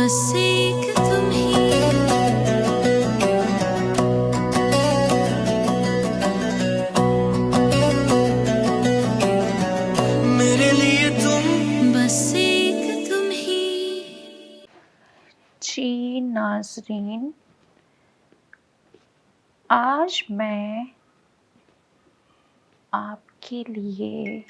बस एक तुम ही। मेरे लिए तुम बस एक तुम ही। जी नाज़रीन, आज मैं आपके लिए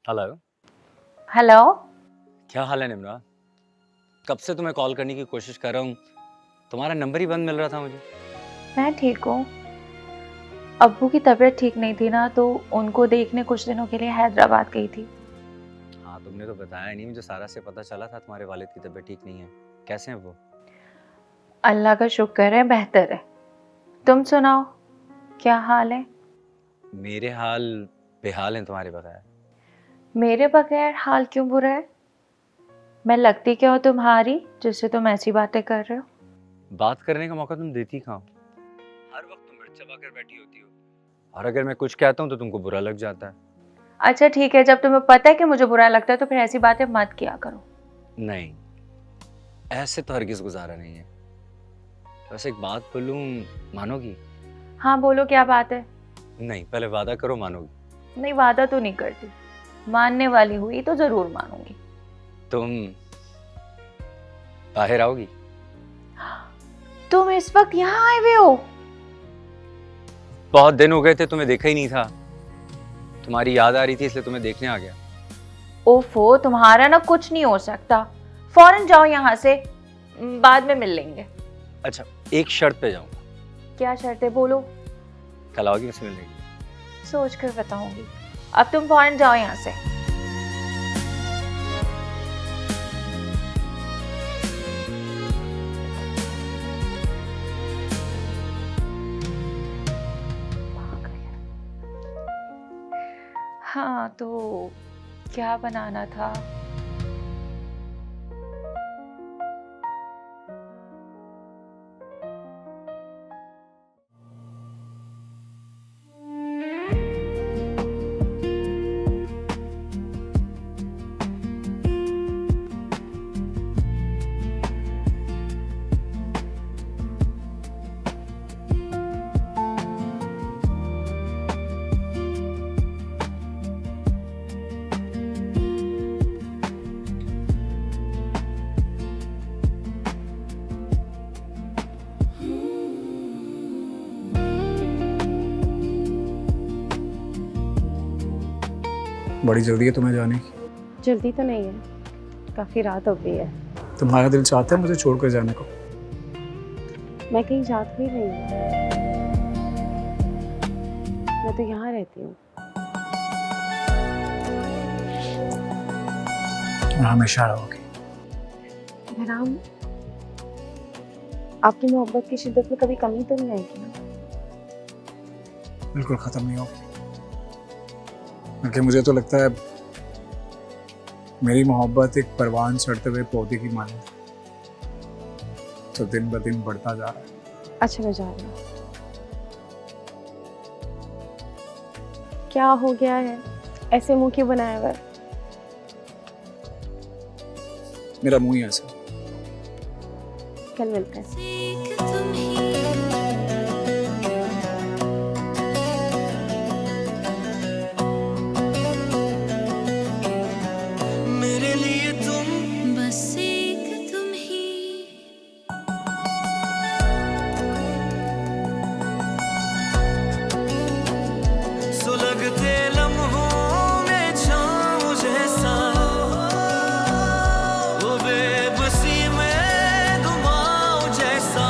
हेलो। हेलो। क्या हाल है निम्रा? कब से तुम्हें कॉल करने की कोशिश कर रहा हूँ, तुम्हारा नंबर ही बंद मिल रहा था मुझे। मैं ठीक हूँ। अब्बू की तबीयत ठीक नहीं थी ना, तो उनको देखने कुछ दिनों के लिए हैदराबाद गई थी। हाँ, तुमने तो बताया नहीं, मुझे सारा से पता चला था तुम्हारे वालिद की तबीयत ठीक नहीं है। कैसे हैं वो? अल्लाह का शुक्र है, बेहतर है। तुम सुनाओ, क्या हाल है? मेरे हाल बेहाल हैं तुम्हारे बगैर। मेरे बगैर हाल क्यों बुरा है? मैं लगती क्या हो तुम्हारी, जिससे तुम ऐसी बातें कर रहे हो? बात करने का मौका तुम देती कहाँ हो? हर वक्त तुम मिर्च चबा कर बैठी होती हो, और अगर मैं कुछ कहता हूँ तो तुमको बुरा लग जाता है। अच्छा ठीक है, जब तुम्हें पता है कि मुझे बुरा लगता है तो फिर ऐसी बातें मत किया करो। नहीं, ऐसे तो हरगिज गुजारा नहीं है। बस एक बात बोलूं, मानोगी? हाँ बोलो, क्या बात है? नहीं, पहले वादा करो मानोगी। नहीं, वादा तो नहीं करती, मानने वाली हुई तो जरूर मानूंगी। तुम बाहर आओगी? तुम इस वक्त यहाँ आए हुए हो? बहुत दिन हो गए थे, तुम्हें देखा ही नहीं था। तुम्हारी याद आ रही थी इसलिए तुम्हें देखने आ गया। ओफो, तुम्हारा ना कुछ नहीं हो सकता। फौरन जाओ यहाँ से, बाद में मिल लेंगे। अच्छा, एक शर्त पे जाऊंगा। क्या शर्त है, बोलो। कल आओगी मुझसे मिलने के लिए? सोच कर बताऊंगी। अब तुम फौरन जाओ यहाँ से। हाँ तो क्या बनाना था? बड़ी जल्दी है तुम्हें जाने की? जल्दी तो नहीं है, काफ़ी रात हो गई है। तुम्हारा दिल चाहता है मुझे छोड़कर जाने को? मैं कहीं जाती नहीं हूँ, मैं तो यहाँ रहती हूँ। हमेशा रहोगी। बहराम, आपकी मोहब्बत की शिद्दत में कभी कमी तो नहीं आएगी ना? बिल्कुल खत्म नहीं होगी, क्योंकि मुझे तो लगता है मेरी मोहब्बत एक परवान चढ़ते हुए पौधे की माने तो दिन ब दिन बढ़ता जा रहा है। अच्छा, मैं जा रही हूँ। क्या हो गया है, ऐसे मुंह क्यों बनाया हुआ है? मेरा मुंह ही ऐसा। कल मिलते हैं। एक तुम ही। मेरे लिए तुम बस एक तुम ही। सुलगते लम्हों में छाँव जैसा, वो बेबसी में घुमाओ जैसा,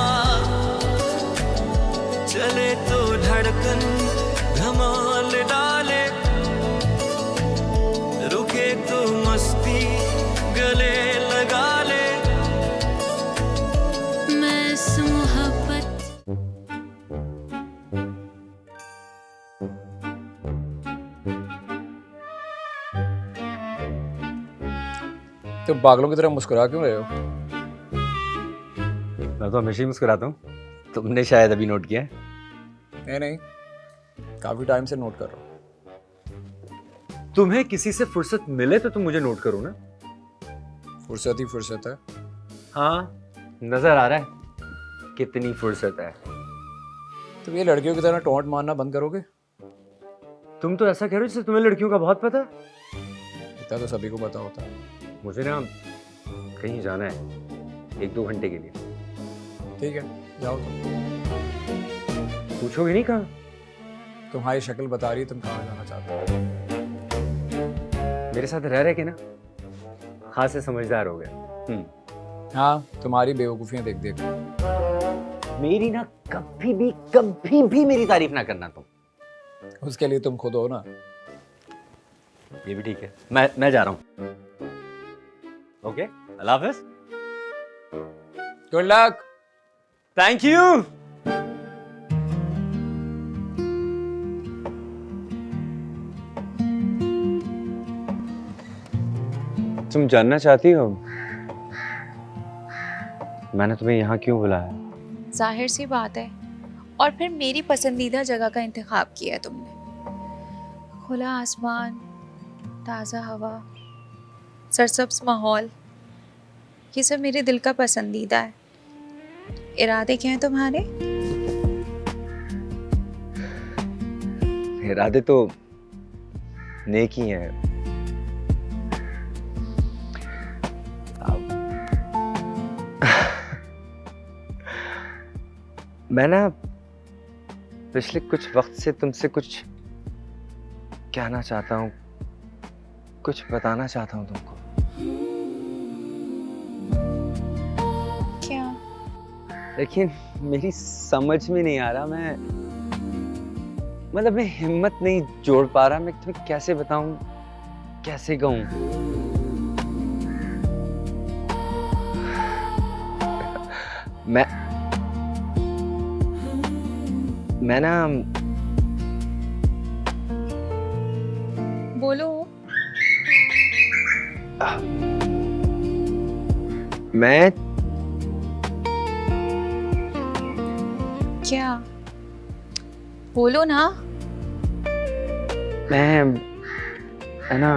चले तो धड़कन धमाल डाले, रुके तो मस्ती गले लगा ले। मैं इस मोहब्बत तुम पागलों की तरह मुस्कुरा क्यों रहे हो? मैं तो हमेशा ही मुस्कुराता हूँ। तुमने शायद अभी नोट किया है। नहीं नहीं, काफी टाइम से नोट कर रहा हूँ। तुम्हें किसी से फुर्सत मिले तो तुम मुझे नोट करो ना। फुर्सत ही फुर्सत है। हाँ, नजर आ रहा है कितनी फुर्सत है। तुम ये लड़कियों की तरह टोंट मारना बंद करोगे? तुम तो ऐसा कह रहे हो जैसे तुम्हें लड़कियों का बहुत पता है। इतना तो सभी को पता होता है। मुझे ना कहीं जाना है 1-2 घंटे के लिए। ठीक है, जाओ तुम। पूछोगे नहीं कहाँ? तुम्हारी शक्ल बता रही है तुम कहाँ जाना चाहते हो। मेरे साथ रह रहे के ना खास से समझदार हो गया। हाँ, तुम्हारी बेवकूफियां देख देख। मेरी ना कभी भी मेरी तारीफ ना करना तुम। उसके लिए तुम खुद हो ना। ये भी ठीक है, मैं जा रहा हूँ। Okay, Allah Hafiz. Good luck. Thank you. तुम जानना चाहती हो मैंने तुम्हें यहाँ क्यों बुलाया? जाहिर सी बात है। और फिर मेरी पसंदीदा जगह का इंतखाब किया है तुमने। खुला आसमान, ताज़ा हवा, सरसब्ज माहौल, ये सब मेरे दिल का पसंदीदा है। इरादे क्या हैं तुम्हारे? इरादे तो नेक ही हैं। मैं ना पिछले कुछ वक्त से तुमसे कुछ कहना चाहता हूँ, कुछ बताना चाहता हूँ तुमको। क्या? लेकिन मेरी समझ में नहीं आ रहा। मैं हिम्मत नहीं जोड़ पा रहा। मैं तुम्हें कैसे बताऊं, कैसे कहूं। मैं ना बोलो। मैं क्या? बोलो ना। मैं है ना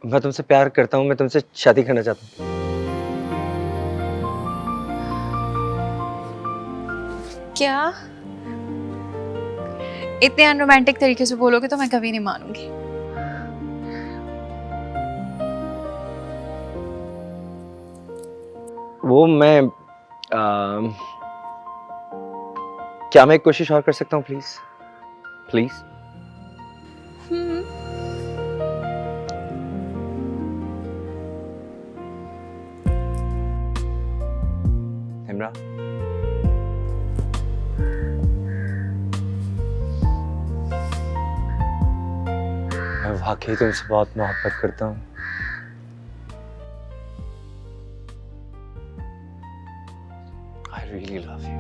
मैं तुमसे प्यार करता हूँ। मैं तुमसे शादी करना चाहता हूँ। क्या? इतने अनरोमांटिक तरीके से बोलोगे तो मैं कभी नहीं मानूंगी। वो मैं क्या मैं एक कोशिश और कर सकता हूँ प्लीज? प्लीज। हिमरा, मैं वाकई तुमसे बहुत मोहब्बत करता हूँ। I really love you.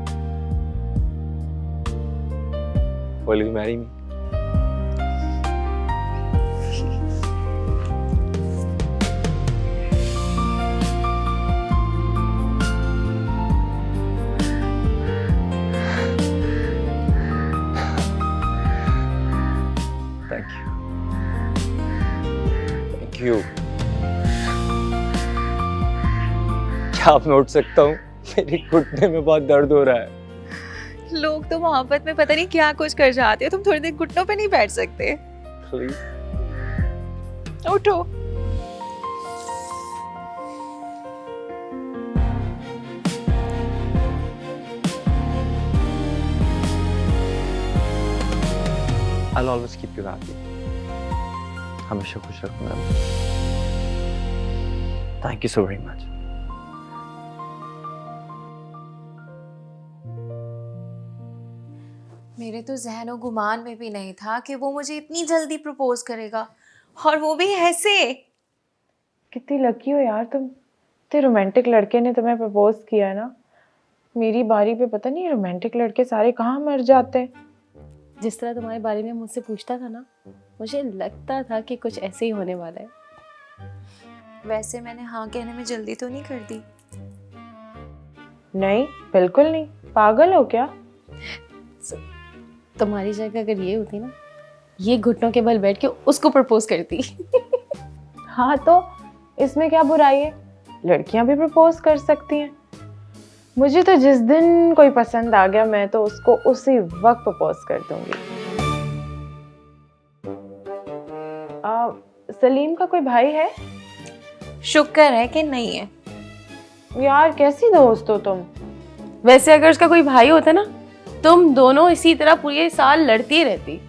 Will you marry me? Thank you. Thank you. क्या अब मैं उठ सकता हूँ? मेरे घुटने में बहुत दर्द हो रहा है। लोग तो मोहब्बत में पता नहीं क्या कुछ कर जाते हो। तुम थोड़ी देर घुटनों पे नहीं बैठ सकते? Please. उठो। I'll always keep you happy. हमेशा खुश रखूंगा। Thank you so very much. मेरे तो ज़हन और गुमान में भी नहीं था कि वो मुझे इतनी जल्दी प्रपोज करेगा, और वो भी ऐसे। कितनी लकी हो यार तुम, इतने रोमांटिक लड़के ने तुम्हें प्रपोज किया ना, मेरी बारी पे पता नहीं रोमांटिक लड़के सारे कहाँ मर जाते हैं। जिस तरह तुम्हारे बारे में मुझसे पूछता था ना, मुझे लगता था कि कुछ ऐसे ही होने वाला है। वैसे मैंने हाँ कहने में जल्दी तो नहीं कर दी। नहीं, बिल्कुल नहीं, पागल हो क्या? तुम्हारी जगह अगर ये होती ना, ये घुटनों के बल बैठ के उसको प्रपोज करती। हाँ तो इसमें क्या बुराई है, लड़कियां भी प्रपोज कर सकती हैं। मुझे तो जिस दिन कोई पसंद आ गया मैं तो उसको उसी वक्त प्रपोज कर दूंगी। सलीम का कोई भाई है? शुक्र है कि नहीं है। यार कैसी दोस्त हो तुम। वैसे अगर उसका कोई भाई होता ना, तुम दोनों इसी तरह पूरे साल लड़ती रहती।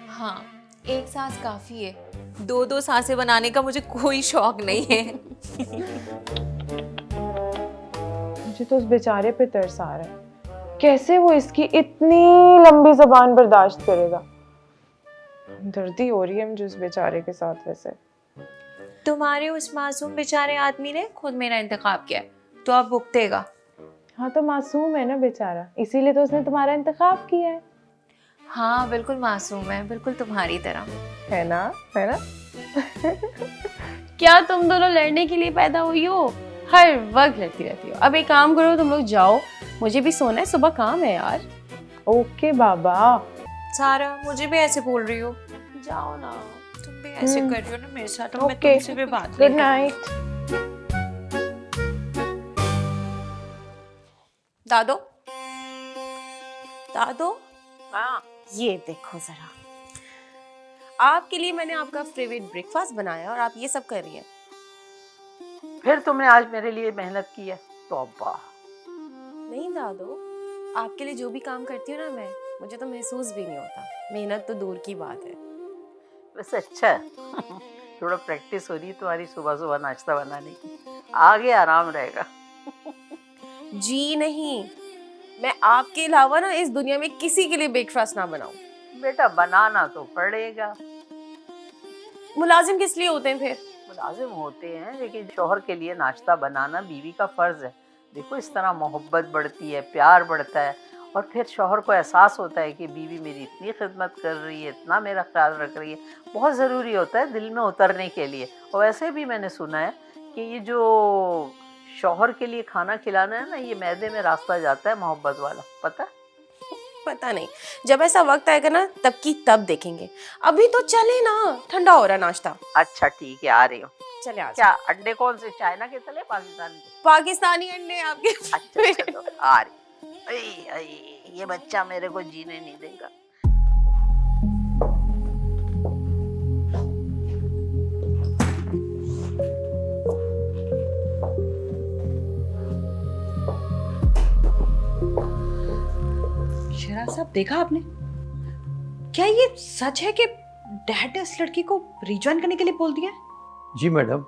हाँ, एक सांस काफी है, दो दो सांसें बनाने का मुझे कोई शौक नहीं है। मुझे तो उस बेचारे पे तरस आ रहा है, कैसे वो इसकी इतनी लंबी जबान बर्दाश्त करेगा। दर्दी हो रही है मुझे उस बेचारे के साथ। वैसे तुम्हारे उस मासूम बेचारे आदमी ने खुद मेरा इंतखाब किया है, तो अब भुगतेगा। हाँ तो मासूम है ना बेचारा, इसीलिए तो उसने तुम्हारा इंतखाब किया है। हाँ बिल्कुल मासूम है, बिल्कुल तुम्हारी तरह। है ना, है ना? क्या तुम दोनों लड़ने के लिए पैदा हुई हो? हर वक्त लड़ती रहती हो। अब एक काम करो, तुम लोग जाओ, मुझे भी सोना है, सुबह काम है यार। ओके बाबा। सारा मुझे भी ऐसे बोल रही हो? जाओ ना। तुम भी ऐसे कर रही हो ना मेरे साथ, तो मैं ओके, तुमसे भी बात गुड नहीं नाइट। दादो, दादो, हाँ ये देखो जरा, आपके लिए मैंने आपका फेवरेट ब्रेकफास्ट बनाया और आप ये सब कर रही हैं। फिर तुमने आज मेरे लिए मेहनत की है, तौबा। नहीं दादो, आपके लिए जो भी काम करती हूँ ना मैं, मुझे तो महसूस भी नहीं होता। मेहनत तो दूर की बात है। वैसे अच्छा है। थोड़ा प्रैक्टिस हो रही है तुम्हारी सुबह सुबह नाश्ता बनाने की, आगे आराम रहेगा। जी नहीं, मैं आपके अलावा ना इस दुनिया में किसी के लिए ब्रेकफास्ट ना बनाऊं। बेटा बनाना तो पड़ेगा। मुलाजिम किस लिए होते हैं फिर? मुलाजिम होते हैं, लेकिन शौहर के लिए नाश्ता बनाना बीवी का फर्ज है। देखो इस तरह मोहब्बत बढ़ती है, प्यार बढ़ता है, और फिर शौहर को एहसास होता है कि बीवी मेरी इतनी खिदमत कर रही है, इतना मेरा ख्याल रख रही है। बहुत ज़रूरी होता है दिल में उतरने के लिए। और वैसे भी मैंने सुना है कि ये जो शौहर के लिए खाना खिलाना है ना, ये मैदे में रास्ता जाता है मोहब्बत वाला, पता? पता नहीं, जब ऐसा वक्त आएगा ना तब की तब देखेंगे। अभी तो चले ना, ठंडा हो रहा नाश्ता। अच्छा ठीक है, आ रही हूँ। चले आज। क्या अंडे कौन से, चाइना के तले पाकिस्तानी के? पाकिस्तानी अंडे आपके। अच्छा चलो आ रही। ये बच्चा मेरे को जीने नहीं देगा। शहराज साहब, देखा आपने? क्या ये सच है कि डैड ने इस लड़की को रिज्वाइन करने के लिए बोल दिया है? जी मैडम,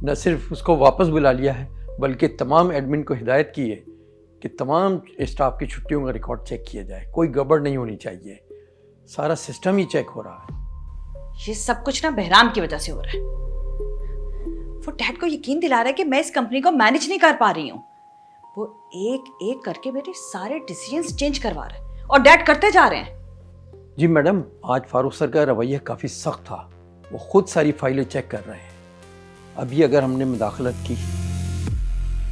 न सिर्फ उसको वापस बुला लिया है बल्कि तमाम एडमिन को हिदायत की है कि तमाम स्टाफ की छुट्टियों का रिकॉर्ड चेक किया जाए। कोई गड़बड़ नहीं होनी चाहिए, सारा सिस्टम ही चेक हो रहा है। ये सब कुछ ना बहराम की वजह से हो रहा है। वो डैड को यकीन दिला रहा है कि मैं इस कंपनी को मैनेज नहीं कर पा रही हूँ। वो एक एक करके मेरे सारे डिसीजंस चेंज करवा रहा है और डैड करते जा रहे हैं। जी मैडम, आज फारूक सर का रवैया काफ़ी सख्त था। वो खुद सारी फाइलें चेक कर रहे हैं। अभी अगर हमने मुदाखलत की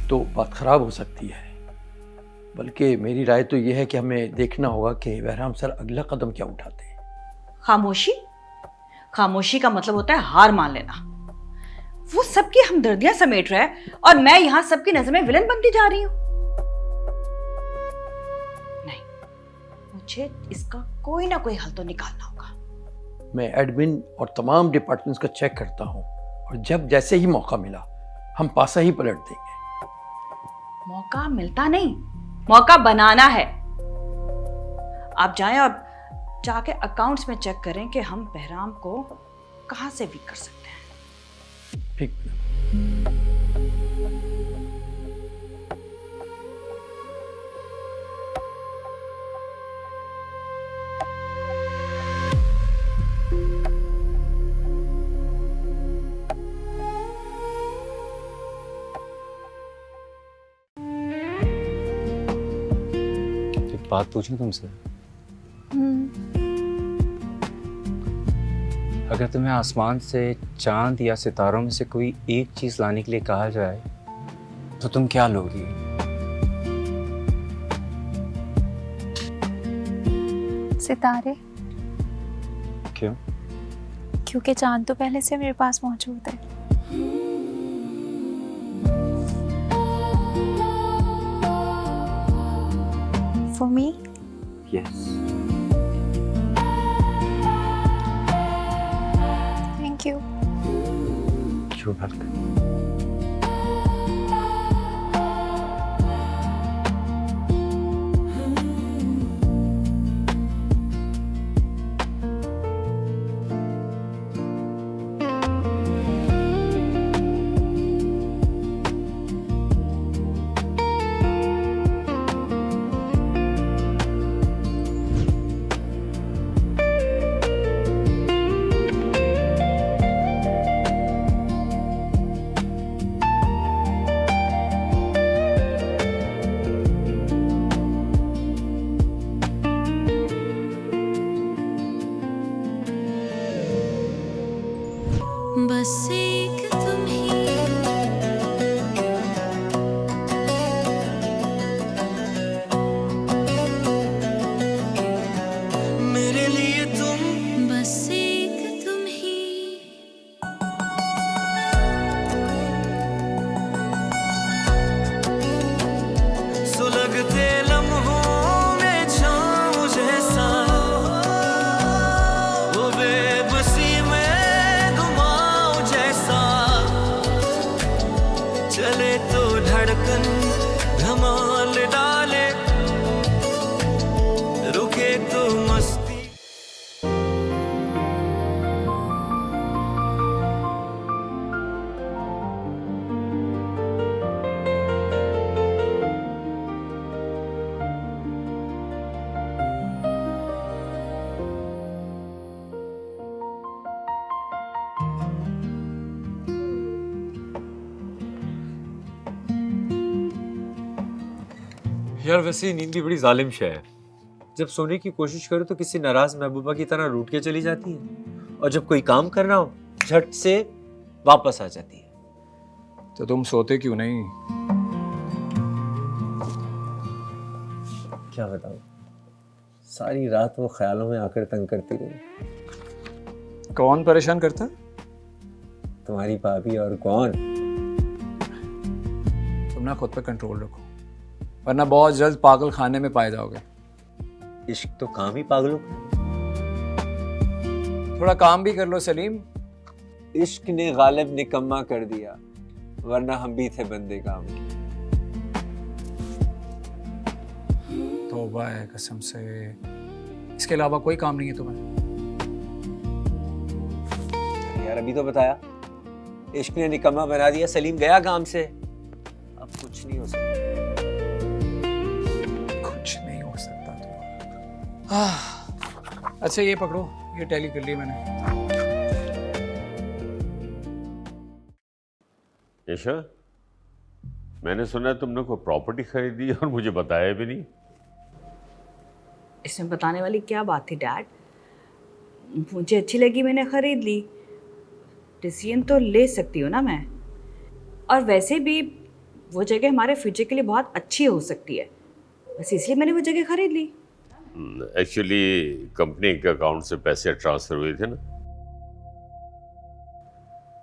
तो बात ख़राब हो सकती है। बल्कि मेरी राय तो यह है कि हमें देखना होगा कि बहराम सर अगला कदम क्या उठाते हैं। खामोशी? खामोशी का मतलब होता है हार मान लेना। वो सबकी हमदर्दियां समेट रहा है और मैं यहाँ सबकी नजर में विलन बनती जा रही हूँ। नहीं, मुझे इसका कोई ना कोई हल तो निकालना होगा। मैं एडमिन और तमाम डिपार्टमेंट्स का चेक करता हूँ और जब जैसे ही मौका मिला हम पासा ही पलट देंगे। मौका मिलता नहीं, मौका बनाना है। आप जाएं और जाके अकाउंट्स में चेक करें कि हम बहराम को कहां से वीक कर सकते हैं। ठीक। बात पूछूं तुमसे? अगर तुम्हें आसमान से चांद या सितारों में से कोई एक चीज लाने के लिए कहा जाए तो तुम क्या लोगी? सितारे। क्यों? क्योंकि चांद तो पहले से मेरे पास मौजूद है। For me? Yes. Thank you. You're welcome. बस एक तुम ही, मेरे लिए तुम, बस एक तुम ही, सुलगते लम्हों में छाँव जैसा, वो बेबसी में घुमाओ जैसा, चले तो धड़कन धमाल डाले, रुके तो मस्ती। यार वैसे ही नींद भी बड़ी जालिम शय है। जब सोने की कोशिश करो तो किसी नाराज महबूबा की तरह रूठ के चली जाती है, और जब कोई काम करना हो झट से वापस आ जाती है। तो तुम सोते क्यों नहीं? क्या बताऊं, सारी रात वो ख्यालों में आकर तंग करती रही। कौन परेशान करता है? तुम्हारी भाभी और कौन। तुम ना खुद पे कंट्रोल रखो, वरना बहुत जल्द पागल खाने में पाए जाओगे। इश्क तो काम ही पागलों का। थोड़ा काम भी कर लो सलीम। इश्क ने गालिब निकम्मा कर दिया, वरना हम भी थे बंदे काम के। तौबा है कसम से, इसके अलावा कोई काम नहीं है तुम्हें? यार अभी तो बताया, इश्क ने निकम्मा बना दिया, सलीम गया काम से, अब कुछ नहीं हो सकता। कुछ नहीं हो सकता तुम्हारा। अच्छा ये पकड़ो, ये टैली कर ली मैंने। ईशा, मैंने सुना है तुमने कोई प्रॉपर्टी खरीदी और मुझे बताया भी नहीं। इसमें बताने वाली क्या बात थी डैड? मुझे अच्छी लगी, मैंने खरीद ली। डिसीजन तो ले सकती हूँ ना मैं। और वैसे भी वो जगह हमारे फ्यूचर के लिए बहुत अच्छी हो सकती है, बस इसलिए मैंने वो जगह खरीद ली। एक्चुअली कंपनी के अकाउंट से पैसे ट्रांसफर हुए थे ना,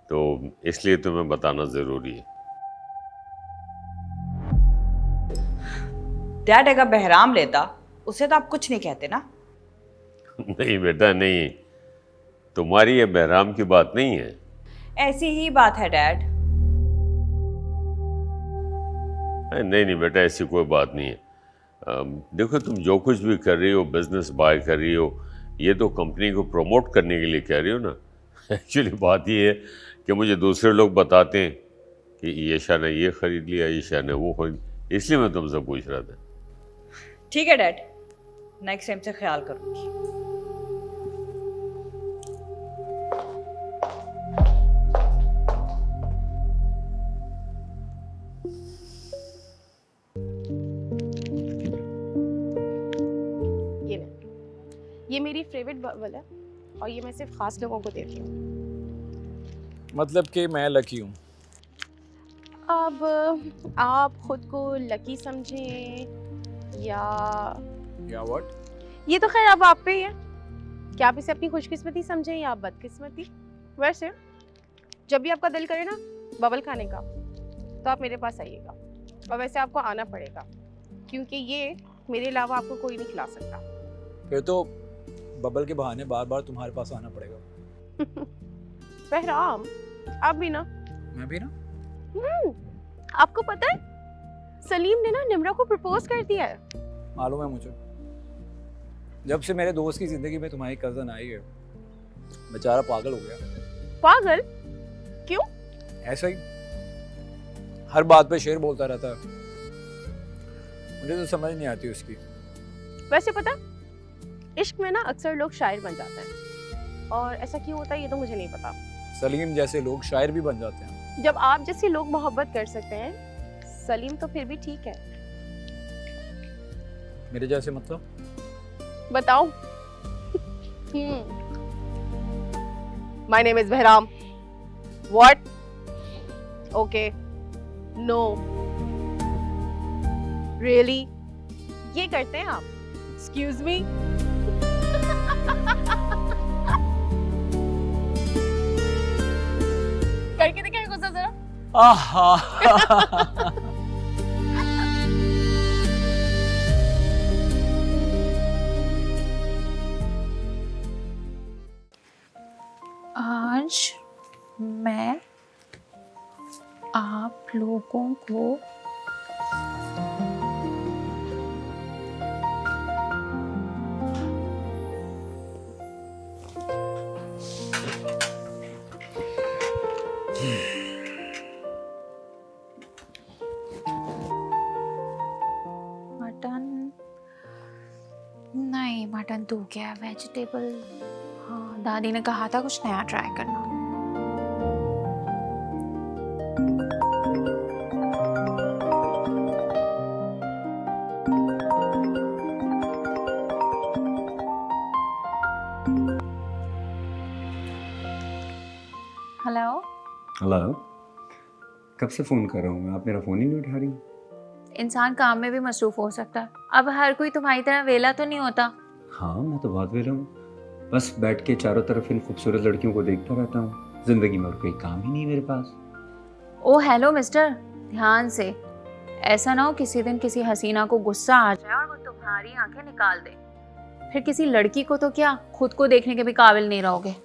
तो इसलिए तुम्हें बताना जरूरी है। डैड अगर बहराम लेता उसे तो आप कुछ नहीं कहते ना। नहीं बेटा नहीं, तुम्हारी ये बहराम की बात नहीं है। ऐसी ही बात है डैड। नहीं नहीं बेटा, ऐसी कोई बात नहीं है। देखो तुम जो कुछ भी कर रही हो, बिजनेस बाय कर रही हो, ये तो कंपनी को प्रमोट करने के लिए कह रही हो ना। एक्चुअली बात ये है कि मुझे दूसरे लोग बताते हैं कि ईशा ने ये खरीद लिया, ईशा ने वो खरीद, इसलिए मैं तुमसे पूछ रहा था। ठीक है डैड, नेक्स्ट टाइम से ख्याल करूंगी। मेरी फेवरेट बबल है और ये मैं सिर्फ खास लोगों को देती हूँ। मतलब कि मैं लकी हूँ। अब आप खुद को लकी समझें या व्हाट? ये तो खैर अब आप पे ही है कि आप इसे अपनी खुशकिस्मती समझें या बदकिस्मती। वैसे जब भी आपका दिल करे ना बबल खाने का तो आप मेरे पास आइएगा, और वैसे आपको आना पड़ेगा क्योंकि ये मेरे अलावा आपको कोई नहीं खिला सकता। फिर तो बबल के बहाने बार बार तुम्हारे पास आना पड़ेगा। बहराम आप भी ना। मैं भी ना। आपको पता है सलीम ने ना निम्रा को प्रपोज कर दिया है। मालूम है मुझे। जब से मेरे दोस्त की जिंदगी में तुम्हारी कजन आई है बेचारा पागल हो गया। पागल क्यों? ऐसा ही हर बात पे शेर बोलता रहता है, मुझे तो समझ नहीं आती उसकी। वैसे पता इश्क में ना अक्सर लोग शायर बन जाते हैं, और ऐसा क्यों होता है ये तो मुझे नहीं पता। सलीम जैसे लोग शायर भी बन जाते हैं। जब आप जैसे लोग मोहब्बत कर सकते हैं, सलीम तो फिर भी ठीक है। मेरे जैसे मतलब? बताओ। My name is Bahram. What? Okay, no, really? ये करते हैं आप? Excuse me. करके देखें गुस्सा जरा। आज मैं आप लोगों को मटन नहीं, मटन तो क्या, वेजिटेबल। हाँ, दादी ने कहा था कुछ नया ट्राई करना। हेलो। हेलो, कब से फ़ोन कर रहा हूँ मैं, आप मेरा फ़ोन ही नहीं उठा रही। इंसान काम में भी मसरूफ हो सकता है, अब हर कोई तुम्हारी तरह वेला तो नहीं होता। हाँ, मैं तो बहुत वेला हूँ, बस बैठ के चारों तरफ इन खूबसूरत लड़कियों को देखता रहता हूँ। ज़िंदगी में और कोई काम ही नहीं मेरे पास। ओ हेलो मिस्टर, ध्यान से। ऐसा ना हो किसी दिन किसी हसीना को गुस्सा आ जाए और वो तुम्हारी आंखें निकाल दे, फिर किसी लड़की को तो क्या खुद को देखने के भी काबिल नहीं रहोगे।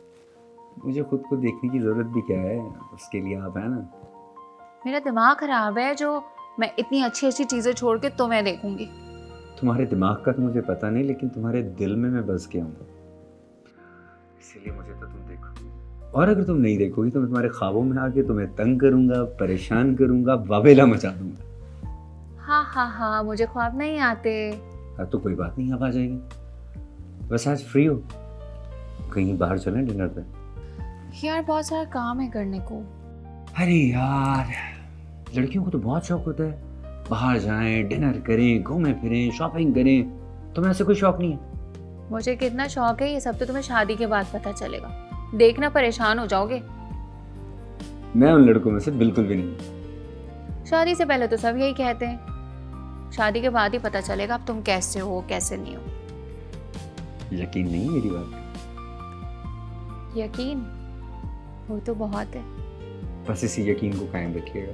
मुझे खुद को देखने की ज़रूरत भी क्या है, उसके लिए आप है ना। मेरा दिमाग खराब है जो मैं इतनी अच्छी अच्छी चीज़ें छोड़ के तुम्हें देखूंगी। तुम्हारे दिमाग का तो मुझे पता नहीं, लेकिन तुम्हारे दिल में मैं बस गया हूँ, इसीलिए मुझे तो तुम देखो। और अगर तुम नहीं देखोगी तो मैं तुम्हारे ख्वाबों में आके तुम्हें तंग करूंगा, परेशान करूंगा, वावेला मचा दूंगा। हाँ हाँ हाँ, मुझे ख्वाब नहीं आते। अब तो कोई बात नहीं, अब आ जाएगी। बस आज फ्री हो, कहीं बाहर चलें डिनर पे? यार बहुत सारा काम है करने को। अरे यार, लड़कियों को तो बहुत शौक होता है, बाहर जाएं, डिनर करें, घूमें फिरें, शॉपिंग करें। तुम्हें ऐसे कोई शौक नहीं है? मुझे कितना शौक है ये सब तो तुम्हें शादी के बाद पता चलेगा, देखना परेशान हो जाओगे। मैं उन लड़कों में से बिल्कुल भी नहीं। शादी से पहले तो सब यही कहते हैं, शादी के बाद ही पता चलेगा अब तुम कैसे हो कैसे नहीं हो। यकीन नहीं मेरी बात? यकीन वो तो बहुत है। बस इसी यकीन को कायम रखिएगा,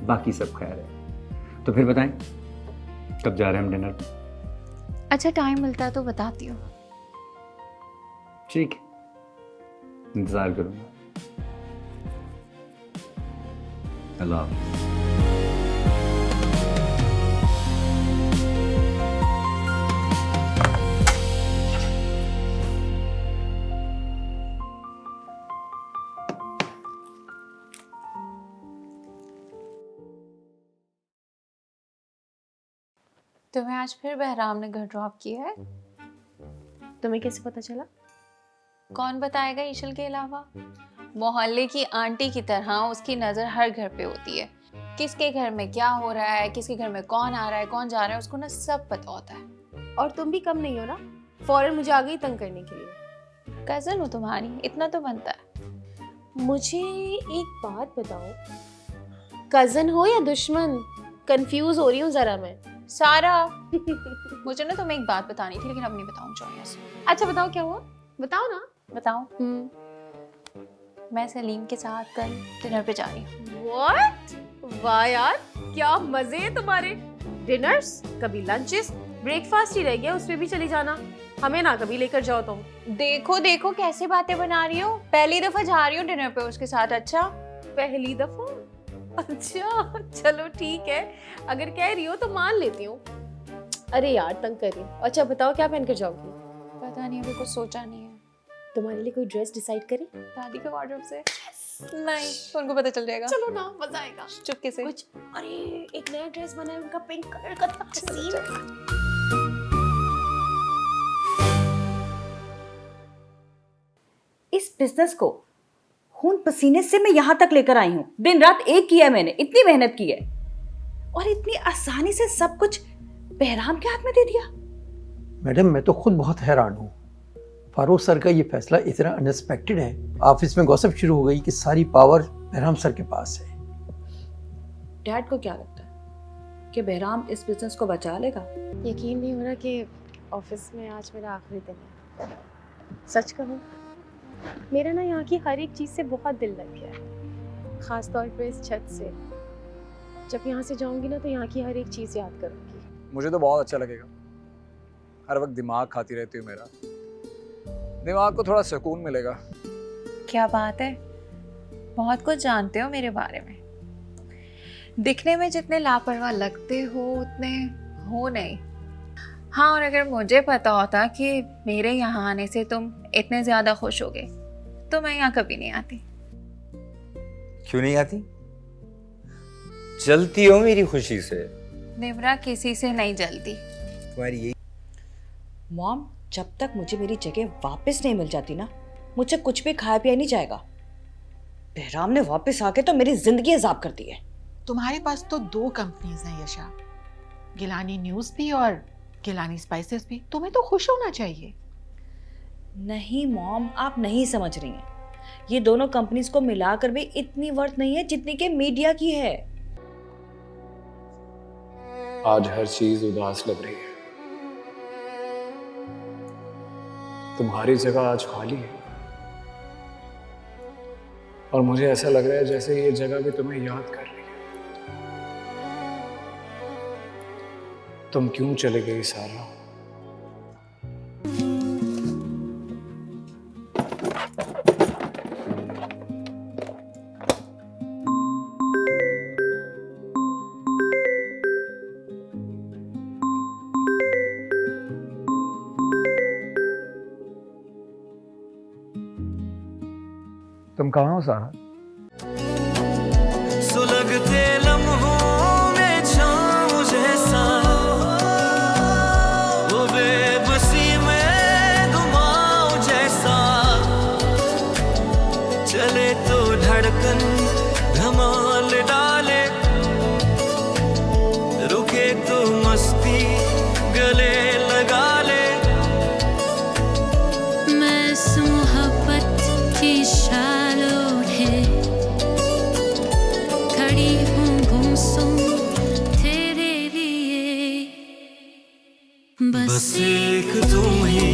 बाकी सब खैर है। तो फिर बताएं कब जा रहे हैं हम डिनर पे? अच्छा टाइम मिलता है तो बताती हूँ। ठीक, इंतजार करूंगा। अल्लाह हाफ़िज़। तुम्हें आज फिर बहराम ने घर ड्रॉप किया है? तुम्हें कैसे पता चला? कौन बताएगा ईशल के अलावा? मोहल्ले की आंटी की तरह उसकी नज़र हर घर पे होती है, किसके घर में क्या हो रहा है, किसके घर में कौन आ रहा है कौन जा रहा है, उसको ना सब पता होता है। और तुम भी कम नहीं हो ना, फौरन मुझे आ गई तंग करने के लिए। कजन हो तुम्हारी, इतना तो बनता है। मुझे एक बात बताओ, कजन हो या दुश्मन? कंफ्यूज हो रही हूँ जरा मैं। सारा मुझे ना तुम्हें एक बात बतानी थी, लेकिन अब नहीं बताऊँ चाहिए से। अच्छा बताओ, क्या हुआ? बताओ ना। बताओ। मैं सलीम के साथ कल डिनर पे जा रही हूँ। What? वाह यार, क्या मजे हैं तुम्हारे। डिनर्स, कभी लंचेस, ब्रेकफास्ट ही रह गया, उसमें भी चली जाना। हमें ना कभी लेकर जाओ तुम। देखो देखो कैसे बातें बना रही हो। पहली दफा जा रही हो डिनर पे उसके साथ। अच्छा, पहली दफा? अच्छा चलो ठीक है, अगर कह रही हो तो मान लेती हूँ। अरे यार तंग कर रही हूँ। अच्छा बताओ, क्या पहन कर जाओगी? पता नहीं, अभी कुछ सोचा नहीं है। तुम्हारे लिए कोई ड्रेस डिसाइड करें? दादी के वार्डरोब से। नहीं, उनको पता चल जाएगा। चलो ना, मजा आएगा। चुपके से कुछ, अरे एक नया ड्रेस बना है उनका, पिंक कलर का, हसीन। इस बिजनेस को खून पसीने से मैं यहाँ तक लेकर आई हूँ। दिन रात एक किया है मैंने, इतनी मेहनत की है, और इतनी आसानी से सब कुछ बहराम के हाथ में दे दिया। मैडम मैं तो खुद बहुत हैरान हूँ। फारूक सर का ये फैसला इतना अनएक्सपेक्टेड है। ऑफिस में गॉसिप शुरू हो गई कि सारी पावर बहराम सर के पास है। डैड को क्या लगता है कि बहराम इस बिजनेस को बचा लेगा? यकीन नहीं हो रहा कि ऑफिस में आज मेरा आखिरी दिन है। सच कहूँ, मेरा ना यहाँ की हर एक चीज़ से बहुत दिल लग गया है, ख़ास तौर पे इस छत से। जब यहाँ से जाऊँगी ना तो यहाँ की हर एक चीज़ याद करूँगी। मुझे तो बहुत अच्छा लगेगा। हर वक्त दिमाग खाती रहती हूँ मेरा, दिमाग को थोड़ा सुकून मिलेगा। क्या बात है, बहुत कुछ जानते हो मेरे बारे में। दिखने में जितने लापरवाह लगते हो उतने हो नहीं। हाँ, और अगर मुझे पता होता कि मेरे यहाँ आने से तुम इतने ज्यादा खुश होगे तो मैं यहाँ कभी नहीं आती। क्यों नहीं आती? जलती हो मेरी खुशी से। निम्रा किसी से नहीं जलती। तुम्हारी यही मॉम, जब तक मुझे मेरी जगह वापस नहीं मिल जाती ना, मुझे कुछ भी खाया पिया नहीं जाएगा। बहराम ने वापस आके तो मेरी जिंदगी अजाब कर दी है। तुम्हारे पास तो 2 कंपनीज हैं यशा, गिलानी न्यूज़ भी और गिलानी स्पाइसेस भी। तुम्हें तो खुश होना चाहिए। नहीं मॉम, आप नहीं समझ रही हैं। ये दोनों कंपनीज को मिलाकर भी इतनी वर्थ नहीं है जितनी कि मीडिया की है। आज हर चीज उदास लग रही है। तुम्हारी जगह आज खाली है, और मुझे ऐसा लग रहा है जैसे ये जगह भी तुम्हें याद कर रही है। तुम क्यों चले गई सारा? तुम कहाँ हो सारा? सुलगते लम्हों में छाँव जैसा, वो बेबसी में घुमाव जैसा, चले तो धड़कन धमाल डाले, रुके तो मस्ती गले लगा ले। मैं इस मोहब्बत की शालों है, खड़ी हूँ गुमसुम तेरे लिए, बस एक तुम ही